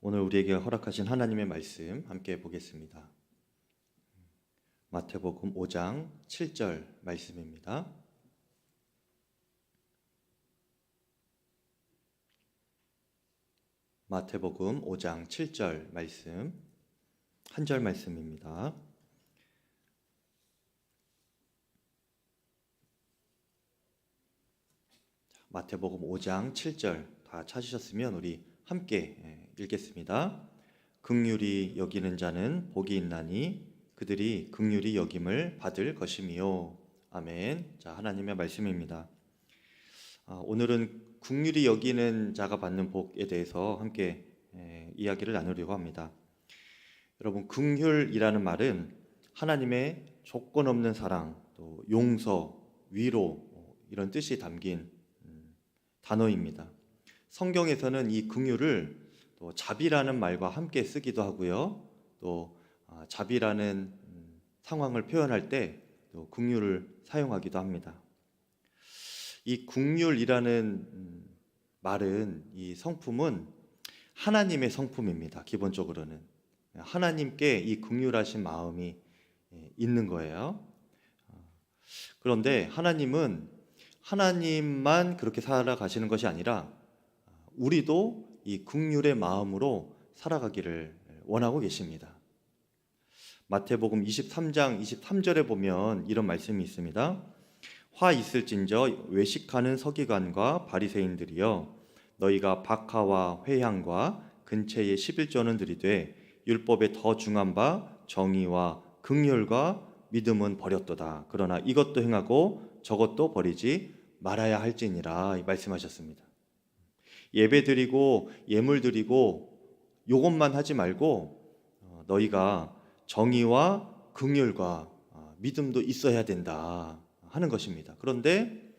오늘 우리에게 허락하신 하나님의 말씀 함께 보겠습니다. 마태복음 5장 7절 말씀입니다. 마태복음 5장 7절 말씀, 한 절 말씀입니다. 마태복음 5장 7절 다 찾으셨으면 우리 함께 읽겠습니다. 긍휼히 여기는 자는 복이 있나니 그들이 긍휼히 여김을 받을 것이미요. 아멘. 자, 하나님의 말씀입니다. 오늘은 긍휼히 여기는 자가 받는 복에 대해서 함께 이야기를 나누려고 합니다. 여러분, 긍휼이라는 말은 하나님의 조건 없는 사랑, 또 용서, 위로 이런 뜻이 담긴 단어입니다. 성경에서는 이 긍휼을 또 자비라는 말과 함께 쓰기도 하고요. 또 자비라는 상황을 표현할 때 또 긍휼을 사용하기도 합니다. 이 긍휼이라는 말은, 이 성품은 하나님의 성품입니다. 기본적으로는 하나님께 이 긍휼하신 마음이 있는 거예요. 그런데 하나님은 하나님만 그렇게 살아가시는 것이 아니라 우리도 이 긍휼의 마음으로 살아가기를 원하고 계십니다. 마태복음 23장 23절에 보면 이런 말씀이 있습니다. 화 있을진저 외식하는 서기관과 바리새인들이여, 너희가 박하와 회향과 근처의 11조는 들이되 율법에 더 중한 바 정의와 긍휼과 믿음은 버렸도다. 그러나 이것도 행하고 저것도 버리지 말아야 할지니라, 말씀하셨습니다. 예배 드리고 예물 드리고 요것만 하지 말고 너희가 정의와 긍휼과 믿음도 있어야 된다 하는 것입니다. 그런데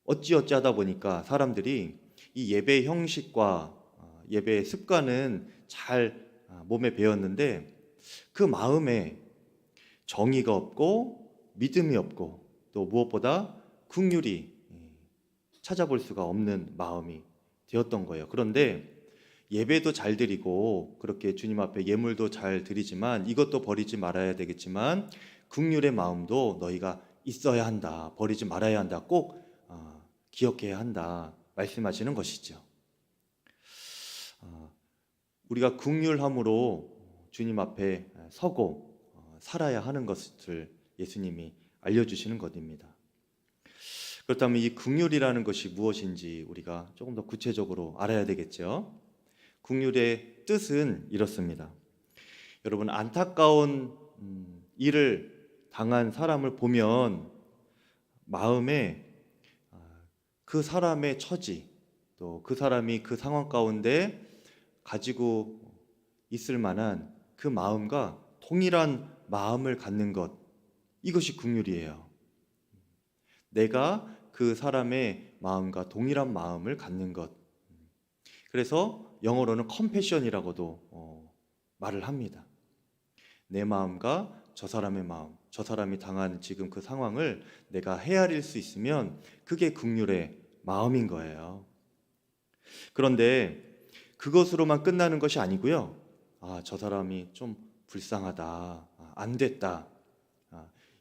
어찌어찌 하다 보니까 사람들이 이 예배 형식과 예배의 습관은 잘 몸에 배었는데 그 마음에 정의가 없고 믿음이 없고 또 무엇보다 긍휼이 찾아볼 수가 없는 마음이 되었던 거예요. 그런데 예배도 잘 드리고 그렇게 주님 앞에 예물도 잘 드리지만 이것도 버리지 말아야 되겠지만 긍휼의 마음도 너희가 있어야 한다, 버리지 말아야 한다, 꼭 기억해야 한다 말씀하시는 것이죠. 우리가 긍휼함으로 주님 앞에 서고 살아야 하는 것을 예수님이 알려주시는 것입니다. 그렇다면 이 긍휼이라는 것이 무엇인지 우리가 조금 더 구체적으로 알아야 되겠죠. 긍휼의 뜻은 이렇습니다. 여러분, 안타까운 일을 당한 사람을 보면 마음에 그 사람의 처지, 또 그 사람이 그 상황 가운데 가지고 있을 만한 그 마음과 동일한 마음을 갖는 것, 이것이 긍휼이에요. 내가 그 사람의 마음과 동일한 마음을 갖는 것. 그래서 영어로는 컴패션이라고도 말을 합니다. 내 마음과 저 사람의 마음, 저 사람이 당한 지금 그 상황을 내가 헤아릴 수 있으면 그게 긍휼의 마음인 거예요. 그런데 그것으로만 끝나는 것이 아니고요. 저 사람이 좀 불쌍하다, 안 됐다,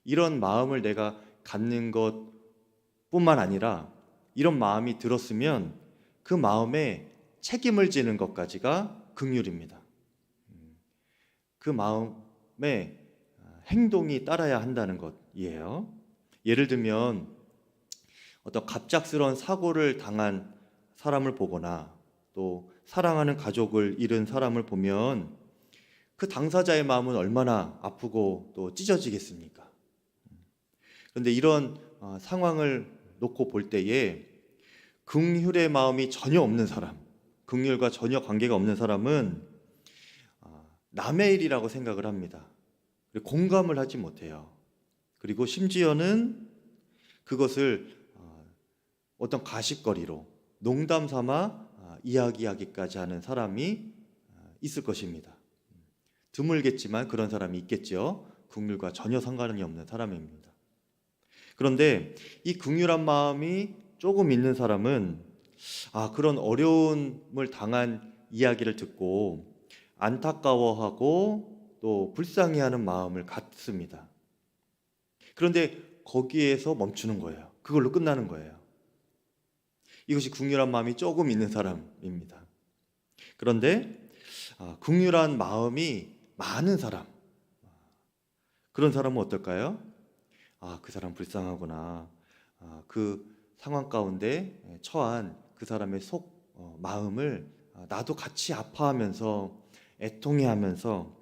이런 마음을 내가 갖는 것뿐만 아니라 이런 마음이 들었으면 그 마음에 책임을 지는 것까지가 긍휼입니다. 그 마음에 행동이 따라야 한다는 것이에요. 예를 들면 어떤 갑작스러운 사고를 당한 사람을 보거나 또 사랑하는 가족을 잃은 사람을 보면 그 당사자의 마음은 얼마나 아프고 또 찢어지겠습니까? 그런데 이런 상황을 놓고 볼 때에 긍휼의 마음이 전혀 없는 사람, 긍휼과 전혀 관계가 없는 사람은 남의 일이라고 생각을 합니다. 그리고 공감을 하지 못해요. 그리고 심지어는 그것을 어떤 가십거리로 농담 삼아 이야기하기까지 하는 사람이 있을 것입니다. 드물겠지만 그런 사람이 있겠죠. 긍휼과 전혀 상관이 없는 사람입니다. 그런데 이 긍휼한 마음이 조금 있는 사람은 그런 어려움을 당한 이야기를 듣고 안타까워하고 또 불쌍해하는 마음을 갖습니다. 그런데 거기에서 멈추는 거예요. 그걸로 끝나는 거예요. 이것이 긍휼한 마음이 조금 있는 사람입니다. 그런데 긍휼한 마음이 많은 사람, 그런 사람은 어떨까요? 그 사람 불쌍하구나. 그 상황 가운데 처한 그 사람의 마음을 나도 같이 아파하면서 애통해하면서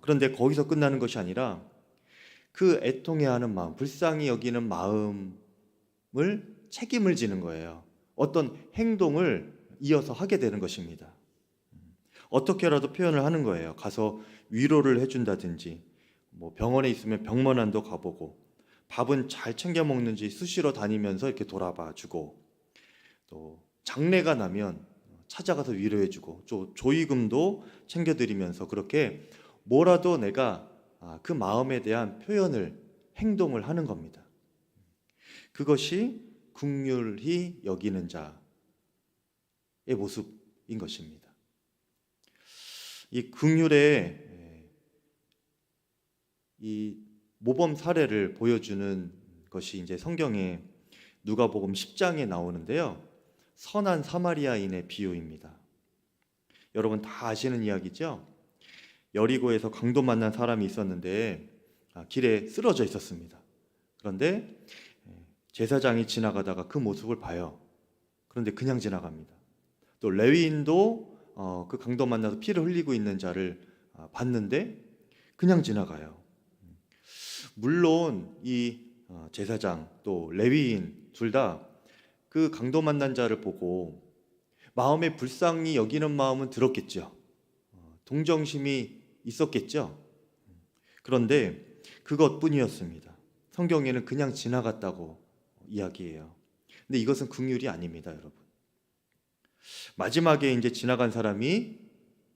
그런데 거기서 끝나는 것이 아니라 그 애통해하는 마음, 불쌍히 여기는 마음을 책임을 지는 거예요. 어떤 행동을 이어서 하게 되는 것입니다. 어떻게라도 표현을 하는 거예요. 가서 위로를 해준다든지, 뭐 병원에 있으면 병문안도 가보고, 밥은 잘 챙겨 먹는지 수시로 다니면서 이렇게 돌아봐 주고, 또 장례가 나면 찾아가서 위로해주고, 조의금도 챙겨드리면서 그렇게 뭐라도 내가 그 마음에 대한 표현을, 행동을 하는 겁니다. 그것이 긍휼히 여기는 자의 모습인 것입니다. 이 긍휼의 이 모범 사례를 보여주는 것이 이제 성경에 누가복음 10장에 나오는데요. 선한 사마리아인의 비유입니다. 여러분 다 아시는 이야기죠? 여리고에서 강도 만난 사람이 있었는데 길에 쓰러져 있었습니다. 그런데 제사장이 지나가다가 그 모습을 봐요. 그런데 그냥 지나갑니다. 또 레위인도 그 강도 만나서 피를 흘리고 있는 자를 봤는데 그냥 지나가요. 물론 이 제사장 또 레위인 둘 다 그 강도 만난 자를 보고 마음에 불쌍히 여기는 마음은 들었겠죠. 동정심이 있었겠죠. 그런데 그것뿐이었습니다. 성경에는 그냥 지나갔다고 이야기해요. 근데 이것은 긍휼이 아닙니다, 여러분. 마지막에 이제 지나간 사람이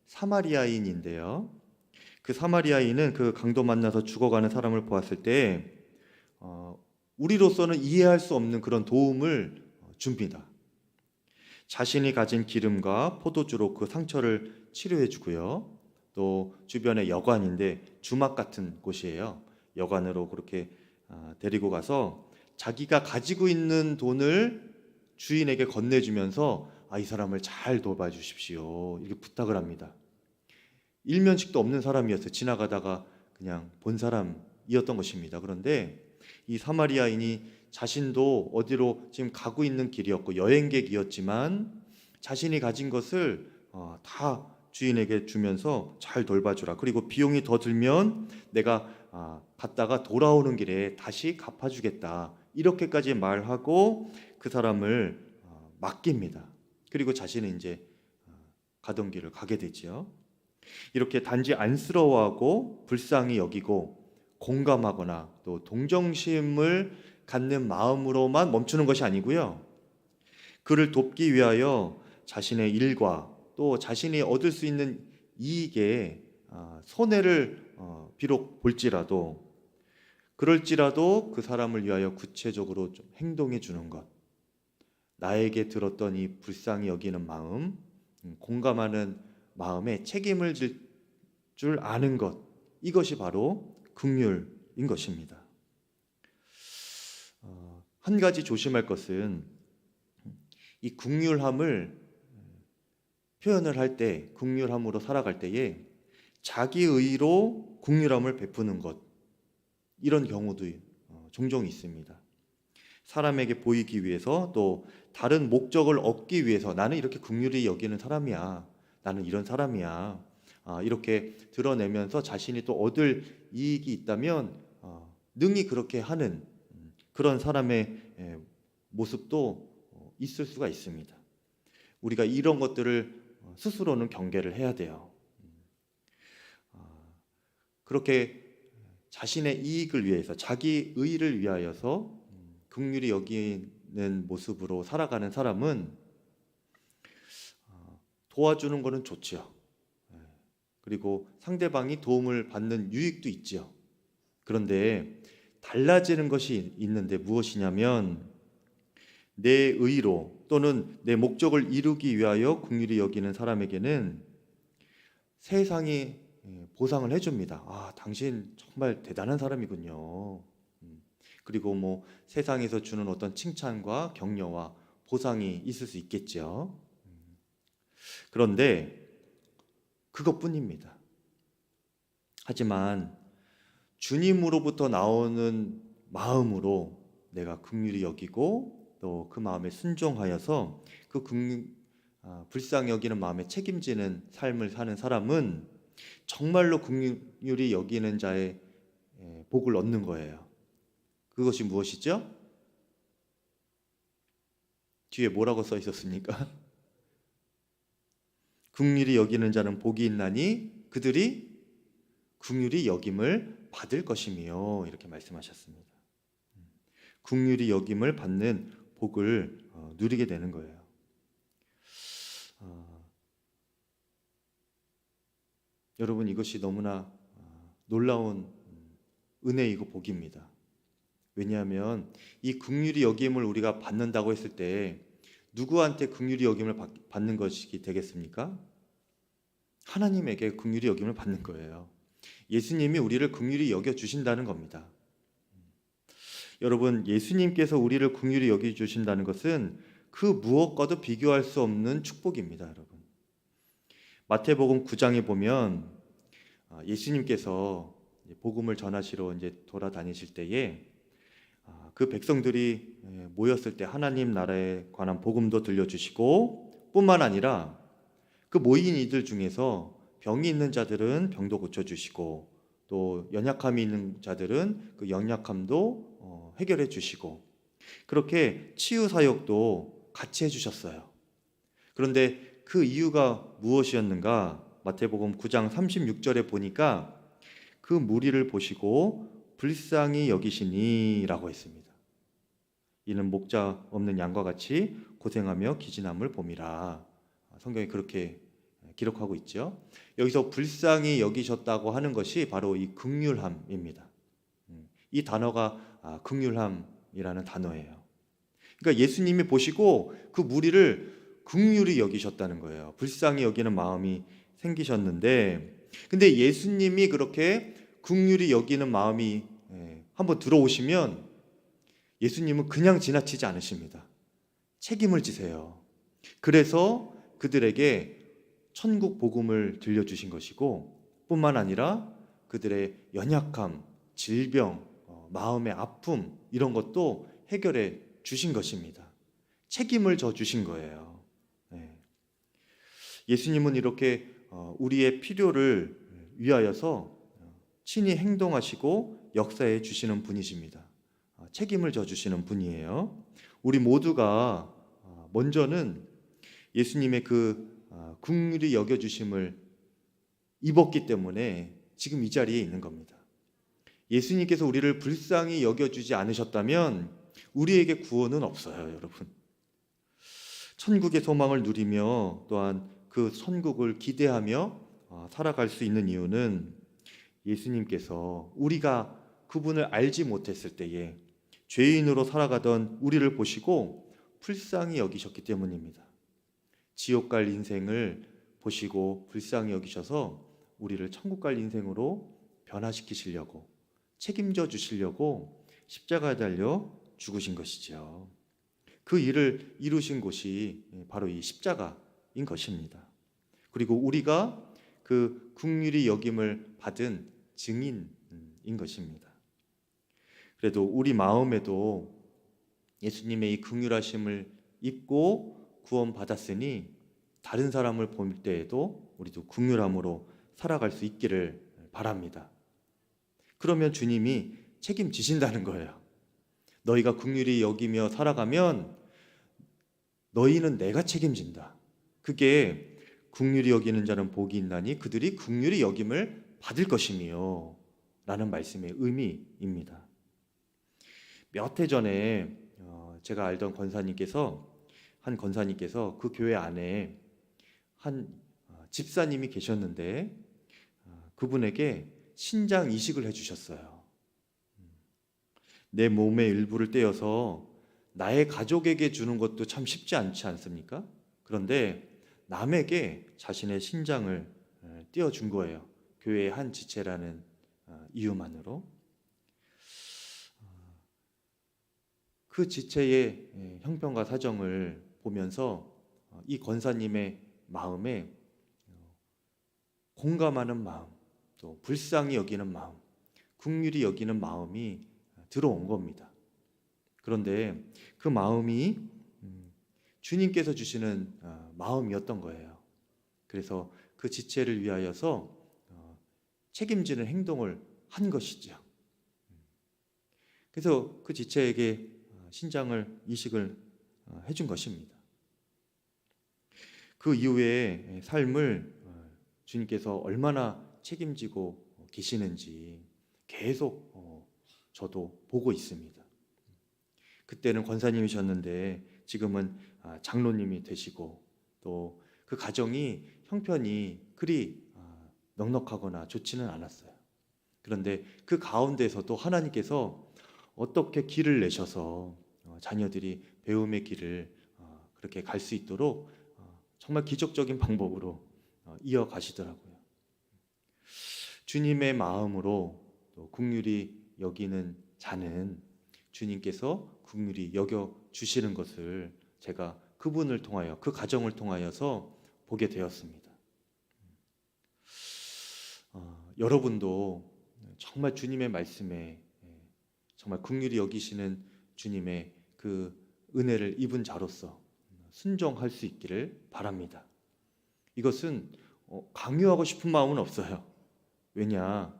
사마리아인인데요. 그 사마리아인은 그 강도 만나서 죽어가는 사람을 보았을 때 우리로서는 이해할 수 없는 그런 도움을 줍니다. 자신이 가진 기름과 포도주로 그 상처를 치료해 주고요. 또 주변에 여관인데 주막 같은 곳이에요. 여관으로 그렇게 데리고 가서 자기가 가지고 있는 돈을 주인에게 건네주면서 이 사람을 잘 도와주십시오 이렇게 부탁을 합니다. 일면식도 없는 사람이었어요. 지나가다가 그냥 본 사람이었던 것입니다. 그런데 이 사마리아인이 자신도 어디로 지금 가고 있는 길이었고 여행객이었지만 자신이 가진 것을 다 주인에게 주면서 잘 돌봐주라. 그리고 비용이 더 들면 내가 갔다가 돌아오는 길에 다시 갚아주겠다. 이렇게까지 말하고 그 사람을 맡깁니다. 그리고 자신은 이제 가던 길을 가게 되죠. 이렇게 단지 안쓰러워하고 불쌍히 여기고 공감하거나 또 동정심을 갖는 마음으로만 멈추는 것이 아니고요. 그를 돕기 위하여 자신의 일과 또 자신이 얻을 수 있는 이익에 손해를 비록 볼지라도 그럴지라도 그 사람을 위하여 구체적으로 좀 행동해 주는 것, 나에게 들었던 이 불쌍히 여기는 마음, 공감하는 마음에 책임을 질 줄 아는 것, 이것이 바로 긍휼인 것입니다. 한 가지 조심할 것은 이 긍휼함을 표현을 할 때, 긍휼함으로 살아갈 때에 자기 의로 긍휼함을 베푸는 것, 이런 경우도 종종 있습니다. 사람에게 보이기 위해서 또 다른 목적을 얻기 위해서 나는 이렇게 긍휼히 여기는 사람이야, 나는 이런 사람이야, 이렇게 드러내면서 자신이 또 얻을 이익이 있다면 능히 그렇게 하는 그런 사람의 모습도 있을 수가 있습니다. 우리가 이런 것들을 스스로는 경계를 해야 돼요. 그렇게 자신의 이익을 위해서, 자기 의를 위하여서 긍휼히 여기는 모습으로 살아가는 사람은 도와주는 것은 좋지요. 그리고 상대방이 도움을 받는 유익도 있지요. 그런데 달라지는 것이 있는데 무엇이냐면 내 의로 또는 내 목적을 이루기 위하여 긍휼히 여기는 사람에게는 세상이 보상을 해줍니다. 아, 당신 정말 대단한 사람이군요. 그리고 뭐 세상에서 주는 어떤 칭찬과 격려와 보상이 있을 수 있겠죠. 그런데 그것뿐입니다. 하지만 주님으로부터 나오는 마음으로 내가 긍휼히 여기고 또 그 마음에 순종하여서 그 불쌍히 여기는 마음에 책임지는 삶을 사는 사람은 정말로 긍휼히 여기는 자의 복을 얻는 거예요. 그것이 무엇이죠? 뒤에 뭐라고 써 있었습니까? 긍휼히 여기는 자는 복이 있나니 그들이 긍휼히 여김을 받을 것이며, 이렇게 말씀하셨습니다. 긍휼히 여김을 받는 복을 누리게 되는 거예요. 여러분, 이것이 너무나 놀라운 은혜이고 복입니다. 왜냐하면 이 긍휼히 여김을 우리가 받는다고 했을 때 누구한테 긍휼히 여김을 받는 것이 되겠습니까? 하나님에게 긍휼히 여김을 받는 거예요. 예수님이 우리를 긍휼히 여겨 주신다는 겁니다. 여러분, 예수님께서 우리를 긍휼히 여겨 주신다는 것은 그 무엇과도 비교할 수 없는 축복입니다, 여러분. 마태복음 9장에 보면 예수님께서 복음을 전하시러 이제 돌아다니실 때에 그 백성들이 모였을 때 하나님 나라에 관한 복음도 들려주시고, 뿐만 아니라 그 모인 이들 중에서 병이 있는 자들은 병도 고쳐주시고, 또 연약함이 있는 자들은 그 연약함도 해결해 주시고, 그렇게 치유 사역도 같이 해주셨어요. 그런데 그 이유가 무엇이었는가? 마태복음 9장 36절에 보니까 그 무리를 보시고 불쌍히 여기시니라고 했습니다. 이는 목자 없는 양과 같이 고생하며 기진함을 봄이라. 성경이 그렇게 기록하고 있죠. 여기서 불쌍히 여기셨다고 하는 것이 바로 이 긍휼함입니다. 이 단어가 긍휼함이라는 단어예요. 그러니까 예수님이 보시고 그 무리를 긍휼히 여기셨다는 거예요. 불쌍히 여기는 마음이 생기셨는데, 근데 예수님이 그렇게 긍휼히 여기는 마음이 한번 들어오시면 예수님은 그냥 지나치지 않으십니다. 책임을 지세요. 그래서 그들에게 천국 복음을 들려주신 것이고, 뿐만 아니라 그들의 연약함, 질병, 마음의 아픔, 이런 것도 해결해 주신 것입니다. 책임을 져 주신 거예요. 예수님은 이렇게 우리의 필요를 위하여서 친히 행동하시고 역사해 주시는 분이십니다. 책임을 져 주시는 분이에요. 우리 모두가 먼저는 예수님의 그 긍휼히 여겨 주심을 입었기 때문에 지금 이 자리에 있는 겁니다. 예수님께서 우리를 불쌍히 여겨 주지 않으셨다면 우리에게 구원은 없어요, 여러분. 천국의 소망을 누리며 또한 그 천국을 기대하며 살아갈 수 있는 이유는 예수님께서 우리가 그분을 알지 못했을 때에 죄인으로 살아가던 우리를 보시고 불쌍히 여기셨기 때문입니다. 지옥 갈 인생을 보시고 불쌍히 여기셔서 우리를 천국 갈 인생으로 변화시키시려고, 책임져 주시려고 십자가에 달려 죽으신 것이죠. 그 일을 이루신 곳이 바로 이 십자가인 것입니다. 그리고 우리가 그 긍휼히 여김을 받은 증인인 것입니다. 그래도 우리 마음에도 예수님의 이 긍휼하심을 입고 구원받았으니 다른 사람을 볼 때에도 우리도 긍휼함으로 살아갈 수 있기를 바랍니다. 그러면 주님이 책임지신다는 거예요. 너희가 긍휼히 여기며 살아가면 너희는 내가 책임진다. 그게 긍휼히 여기는 자는 복이 있나니 그들이 긍휼히 여김을 받을 것이며 라는 말씀의 의미입니다. 몇 해 전에 제가 알던 한 권사님께서 그 교회 안에 한 집사님이 계셨는데 그분에게 신장 이식을 해주셨어요. 내 몸의 일부를 떼어서 나의 가족에게 주는 것도 참 쉽지 않지 않습니까? 그런데 남에게 자신의 신장을 띄워준 거예요. 교회의 한 지체라는 이유만으로. 그 지체의 형편과 사정을 보면서 이 권사님의 마음에 공감하는 마음, 또 불쌍히 여기는 마음, 긍휼히 여기는 마음이 들어온 겁니다. 그런데 그 마음이 주님께서 주시는 마음이었던 거예요. 그래서 그 지체를 위하여서 책임지는 행동을 한 것이죠. 그래서 그 지체에게 신장을 이식을 해준 것입니다. 그 이후의 삶을 주님께서 얼마나 책임지고 계시는지 계속 저도 보고 있습니다. 그때는 권사님이셨는데 지금은 장로님이 되시고 또 그 가정이 형편이 그리 넉넉하거나 좋지는 않았어요. 그런데 그 가운데서도 하나님께서 어떻게 길을 내셔서 자녀들이 배움의 길을 그렇게 갈 수 있도록 정말 기적적인 방법으로 이어가시더라고요. 주님의 마음으로 또 긍휼히 여기는 자는 주님께서 긍휼히 여겨 주시는 것을 제가 그분을 통하여, 그 가정을 통하여서 보게 되었습니다. 여러분도 정말 주님의 말씀에 정말 긍휼히 여기시는 주님의 그 은혜를 입은 자로서 순종할 수 있기를 바랍니다. 이것은 강요하고 싶은 마음은 없어요. 왜냐,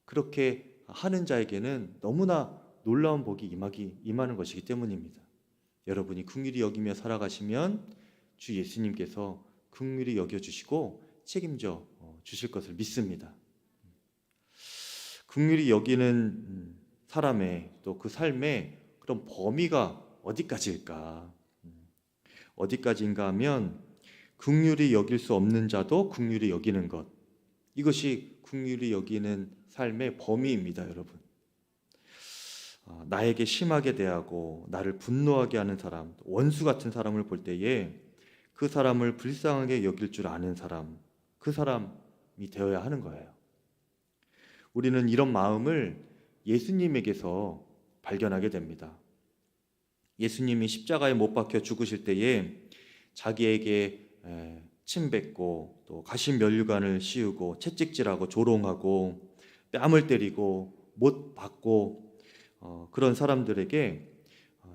그렇게 하는 자에게는 너무나 놀라운 복이 임하는 것이기 때문입니다. 여러분이 긍휼히 여기며 살아가시면 주 예수님께서 긍휼히 여겨주시고 책임져 주실 것을 믿습니다. 긍휼히 여기는 사람의 또 그 삶의 그런 범위가 어디까지일까? 어디까지인가 하면 긍휼히 여길 수 없는 자도 긍휼히 여기는 것, 이것이 긍휼히 여기는 삶의 범위입니다, 여러분. 나에게 심하게 대하고 나를 분노하게 하는 사람, 원수 같은 사람을 볼 때에 그 사람을 불쌍하게 여길 줄 아는 사람, 그 사람이 되어야 하는 거예요. 우리는 이런 마음을 예수님에게서 발견하게 됩니다. 예수님이 십자가에 못 박혀 죽으실 때에 자기에게 침뱉고 또 가신 면류관을 씌우고 채찍질하고 조롱하고 뺨을 때리고 못 박고 그런 사람들에게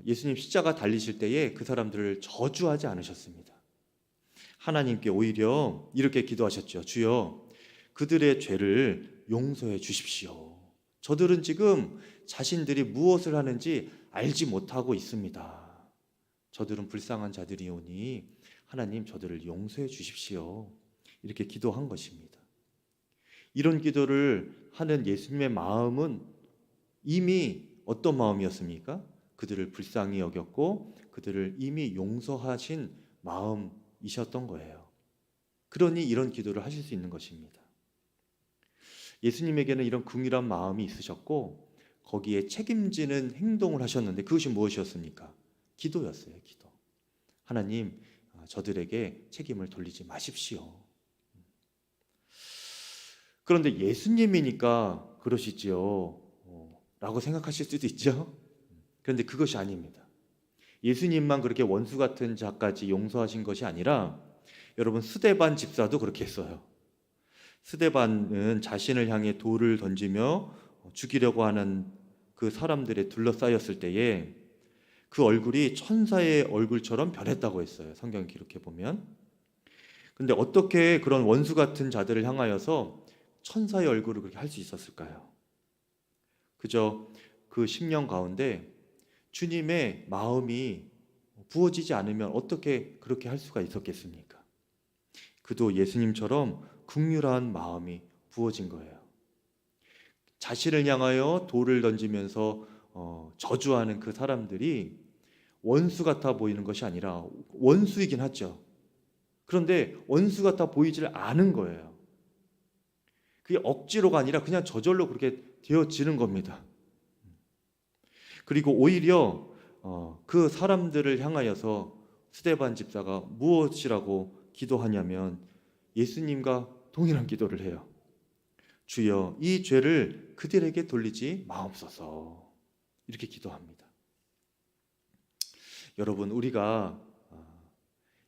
예수님 십자가 달리실 때에 그 사람들을 저주하지 않으셨습니다. 하나님께 오히려 이렇게 기도하셨죠. 주여, 그들의 죄를 용서해 주십시오. 저들은 지금 자신들이 무엇을 하는지 알지 못하고 있습니다. 저들은 불쌍한 자들이오니 하나님 저들을 용서해 주십시오. 이렇게 기도한 것입니다. 이런 기도를 하는 예수님의 마음은 이미 어떤 마음이었습니까? 그들을 불쌍히 여겼고 그들을 이미 용서하신 마음이셨던 거예요. 그러니 이런 기도를 하실 수 있는 것입니다. 예수님에게는 이런 긍휼한 마음이 있으셨고 거기에 책임지는 행동을 하셨는데 그것이 무엇이었습니까? 기도였어요. 기도. 하나님, 저들에게 책임을 돌리지 마십시오. 그런데 예수님이니까 그러시지요 라고 생각하실 수도 있죠. 그런데 그것이 아닙니다. 예수님만 그렇게 원수 같은 자까지 용서하신 것이 아니라 여러분, 스데반 집사도 그렇게 했어요. 스데반은 자신을 향해 돌을 던지며 죽이려고 하는 그 사람들에 둘러싸였을 때에 그 얼굴이 천사의 얼굴처럼 변했다고 했어요. 성경 기록해 보면. 근데 어떻게 그런 원수 같은 자들을 향하여서 천사의 얼굴을 그렇게 할 수 있었을까요? 그저 그 심령 가운데 주님의 마음이 부어지지 않으면 어떻게 그렇게 할 수가 있었겠습니까? 그도 예수님처럼 긍휼한 마음이 부어진 거예요. 자신을 향하여 돌을 던지면서 저주하는 그 사람들이 원수 같아 보이는 것이 아니라 원수이긴 하죠. 그런데 원수 같아 보이질 않은 거예요. 그게 억지로가 아니라 그냥 저절로 그렇게 되어지는 겁니다. 그리고 오히려 그 사람들을 향하여서 스데반 집사가 무엇이라고 기도하냐면 예수님과 동일한 기도를 해요. 주여, 이 죄를 그들에게 돌리지 마옵소서. 이렇게 기도합니다. 여러분, 우리가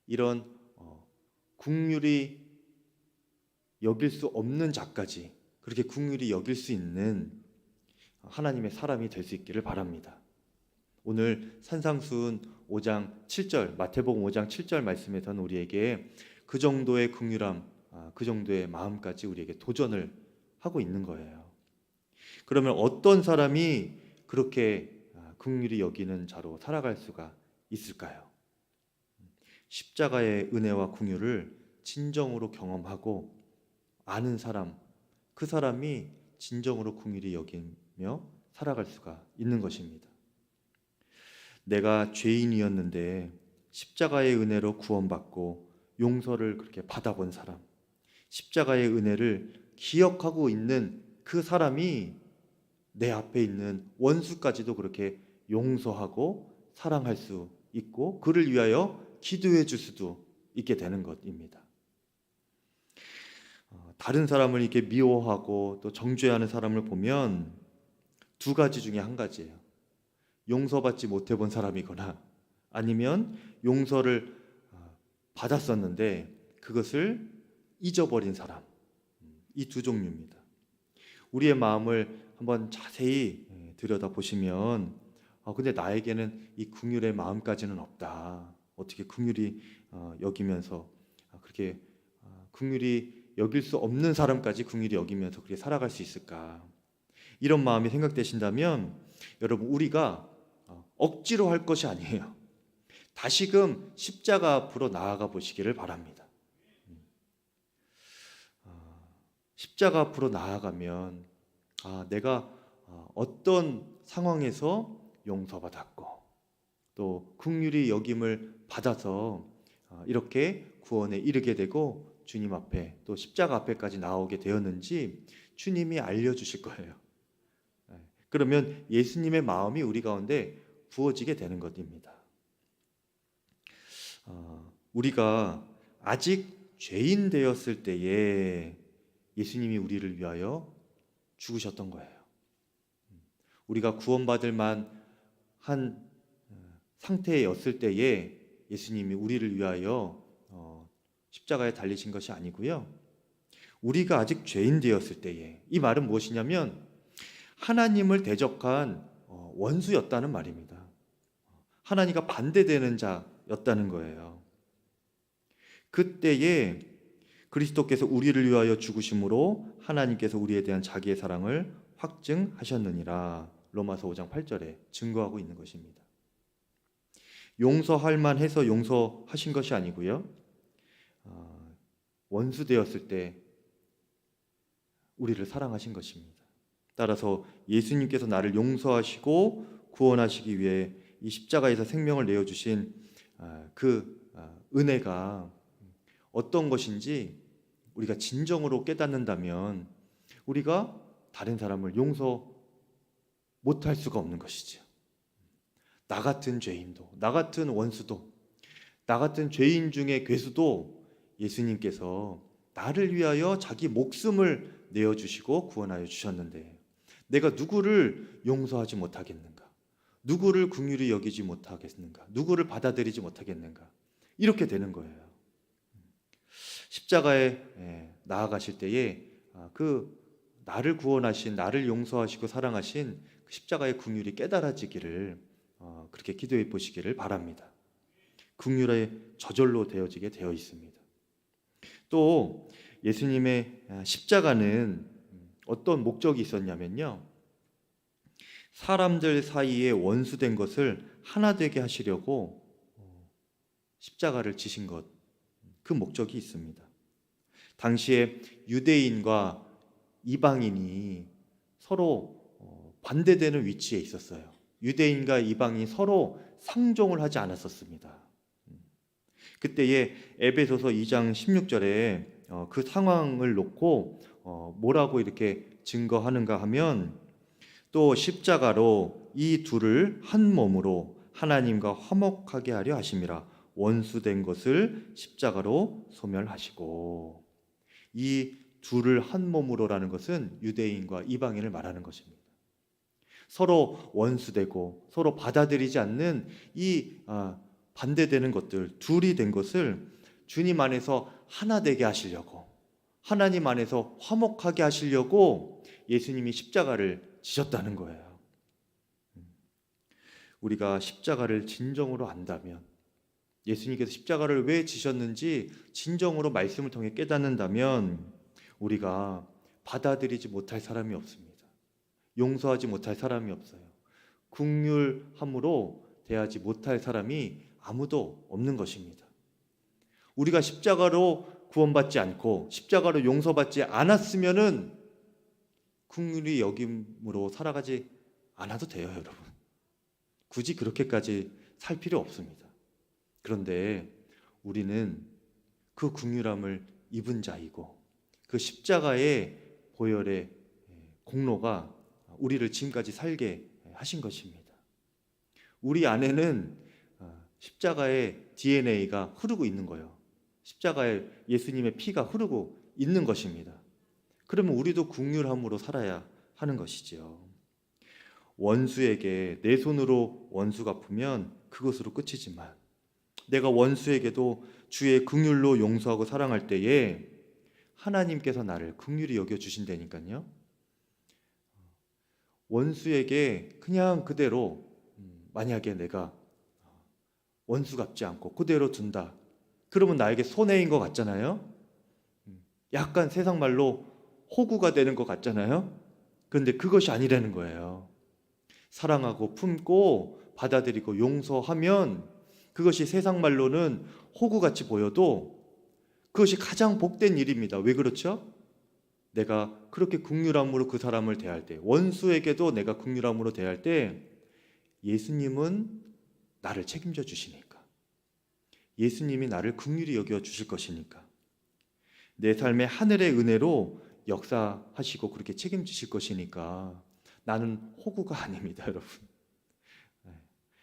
이런 긍휼히 여길 수 없는 자까지 그렇게 긍휼히 여길 수 있는 하나님의 사람이 될 수 있기를 바랍니다. 오늘 산상수훈 5장 7절, 마태복음 5장 7절 말씀에서는 우리에게 그 정도의 긍휼함, 그 정도의 마음까지 우리에게 도전을 하고 있는 거예요. 그러면 어떤 사람이 그렇게 긍휼히 여기는 자로 살아갈 수가 있을까요? 십자가의 은혜와 긍휼을 진정으로 경험하고 아는 사람, 그 사람이 진정으로 긍휼히 여기며 살아갈 수가 있는 것입니다. 내가 죄인이었는데 십자가의 은혜로 구원받고 용서를 그렇게 받아본 사람, 십자가의 은혜를 기억하고 있는 그 사람이 내 앞에 있는 원수까지도 그렇게 용서하고 사랑할 수 있고 그를 위하여 기도해 줄 수도 있게 되는 것입니다. 다른 사람을 이렇게 미워하고 또 정죄하는 사람을 보면 두 가지 중에 한 가지예요. 용서받지 못해 본 사람이거나 아니면 용서를 받았었는데 그것을 잊어버린 사람. 이 두 종류입니다. 우리의 마음을 한번 자세히 들여다보시면 근데 나에게는 이 긍휼의 마음까지는 없다. 어떻게 긍휼히 여기면서 그렇게 긍휼히 여길 수 없는 사람까지 긍휼히 여기면서 그렇게 살아갈 수 있을까? 이런 마음이 생각되신다면 여러분, 우리가 억지로 할 것이 아니에요. 다시금 십자가 앞으로 나아가 보시기를 바랍니다. 십자가 앞으로 나아가면 내가 어떤 상황에서 용서받았고 또 긍휼히 여김을 받아서 이렇게 구원에 이르게 되고 주님 앞에 또 십자가 앞에까지 나오게 되었는지 주님이 알려주실 거예요. 그러면 예수님의 마음이 우리 가운데 부어지게 되는 것입니다. 우리가 아직 죄인 되었을 때에 예수님이 우리를 위하여 죽으셨던 거예요. 우리가 구원받을 만한 상태였을 때에 예수님이 우리를 위하여 십자가에 달리신 것이 아니고요. 우리가 아직 죄인 되었을 때에, 이 말은 무엇이냐면 하나님을 대적한 원수였다는 말입니다. 하나님과 반대되는 자였다는 거예요. 그때에 그리스도께서 우리를 위하여 죽으심으로 하나님께서 우리에 대한 자기의 사랑을 확증하셨느니라. 로마서 5장 8절에 증거하고 있는 것입니다. 용서할 만해서 용서하신 것이 아니고요. 원수 되었을 때 우리를 사랑하신 것입니다. 따라서 예수님께서 나를 용서하시고 구원하시기 위해 이 십자가에서 생명을 내어주신 그 은혜가 어떤 것인지 우리가 진정으로 깨닫는다면 우리가 다른 사람을 용서 못할 수가 없는 것이죠. 나 같은 죄인도, 나 같은 원수도, 나 같은 죄인 중에 괴수도 예수님께서 나를 위하여 자기 목숨을 내어주시고 구원하여 주셨는데 내가 누구를 용서하지 못하겠는가? 누구를 긍휼히 여기지 못하겠는가? 누구를 받아들이지 못하겠는가? 이렇게 되는 거예요. 십자가에 나아가실 때에 그 나를 구원하신, 나를 용서하시고 사랑하신 그 십자가의 긍휼이 깨달아지기를 그렇게 기도해 보시기를 바랍니다. 긍휼의 저절로 되어지게 되어 있습니다. 또 예수님의 십자가는 어떤 목적이 있었냐면요, 사람들 사이에 원수된 것을 하나 되게 하시려고 십자가를 지신 것, 그 목적이 있습니다. 당시에 유대인과 이방인이 서로 반대되는 위치에 있었어요. 유대인과 이방인이 서로 상종을 하지 않았었습니다. 그때에 에베소서 2장 16절에 그 상황을 놓고 뭐라고 이렇게 증거하는가 하면 또 십자가로 이 둘을 한 몸으로 하나님과 화목하게 하려 하심이라. 원수된 것을 십자가로 소멸하시고. 이 둘을 한 몸으로라는 것은 유대인과 이방인을 말하는 것입니다. 서로 원수되고 서로 받아들이지 않는 이 반대되는 것들, 둘이 된 것을 주님 안에서 하나 되게 하시려고, 하나님 안에서 화목하게 하시려고 예수님이 십자가를 지셨다는 거예요. 우리가 십자가를 진정으로 안다면, 예수님께서 십자가를 왜 지셨는지 진정으로 말씀을 통해 깨닫는다면 우리가 받아들이지 못할 사람이 없습니다. 용서하지 못할 사람이 없어요. 긍휼함으로 대하지 못할 사람이 아무도 없는 것입니다. 우리가 십자가로 구원받지 않고 십자가로 용서받지 않았으면은 긍휼히 여김으로 살아가지 않아도 돼요, 여러분. 굳이 그렇게까지 살 필요 없습니다. 그런데 우리는 그 긍휼함을 입은 자이고 그 십자가의 보혈의 공로가 우리를 지금까지 살게 하신 것입니다. 우리 안에는 십자가의 DNA가 흐르고 있는 거예요. 십자가에 예수님의 피가 흐르고 있는 것입니다. 그러면 우리도 긍휼함으로 살아야 하는 것이지요. 원수에게 내 손으로 원수 갚으면 그것으로 끝이지만 내가 원수에게도 주의 긍휼로 용서하고 사랑할 때에 하나님께서 나를 긍휼히 여겨 주신다니까요. 원수에게 그냥 그대로 만약에 내가 원수 갚지 않고 그대로 둔다. 그러면 나에게 손해인 것 같잖아요. 약간 세상 말로 호구가 되는 것 같잖아요. 그런데 그것이 아니라는 거예요. 사랑하고 품고 받아들이고 용서하면 그것이 세상 말로는 호구같이 보여도 그것이 가장 복된 일입니다. 왜 그렇죠? 내가 그렇게 긍휼함으로 그 사람을 대할 때, 원수에게도 내가 긍휼함으로 대할 때 예수님은 나를 책임져 주시니까, 예수님이 나를 긍휼히 여겨 주실 것이니까, 내 삶의 하늘의 은혜로 역사하시고 그렇게 책임지실 것이니까 나는 호구가 아닙니다, 여러분.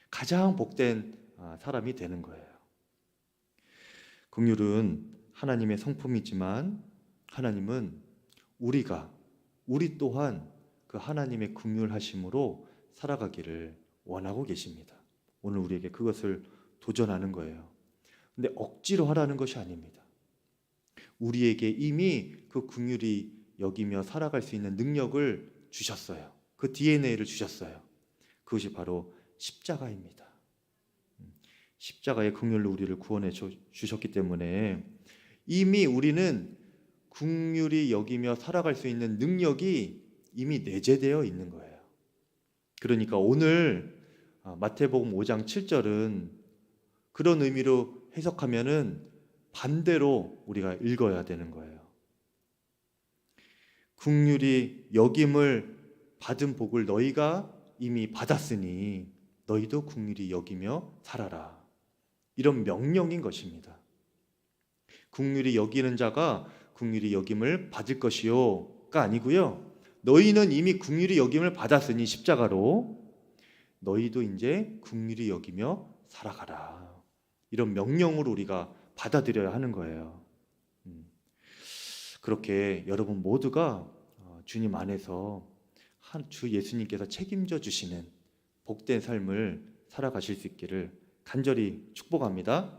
가장 복된 사람이 되는 거예요. 긍휼은 하나님의 성품이지만 하나님은 우리 또한 그 하나님의 긍휼하심으로 살아가기를 원하고 계십니다. 오늘 우리에게 그것을 도전하는 거예요. 근데 억지로 하라는 것이 아닙니다. 우리에게 이미 그 긍휼히 여기며 살아갈 수 있는 능력을 주셨어요. 그 DNA를 주셨어요. 그것이 바로 십자가입니다. 십자가의 긍휼로 우리를 구원해 주셨기 때문에 이미 우리는 긍휼히 여기며 살아갈 수 있는 능력이 이미 내재되어 있는 거예요. 그러니까 오늘 마태복음 5장 7절은 그런 의미로 해석하면은 반대로 우리가 읽어야 되는 거예요. 긍휼히 여김을 받은 복을 너희가 이미 받았으니 너희도 긍휼히 여기며 살아라. 이런 명령인 것입니다. 긍휼히 여기는 자가 긍휼히 여김을 받을 것이요가 아니고요. 너희는 이미 긍휼히 여김을 받았으니 십자가로 너희도 이제 긍휼히 여기며 살아가라. 이런 명령으로 우리가 받아들여야 하는 거예요. 그렇게 여러분 모두가 주님 안에서 주 예수님께서 책임져 주시는 복된 삶을 살아가실 수 있기를 간절히 축복합니다.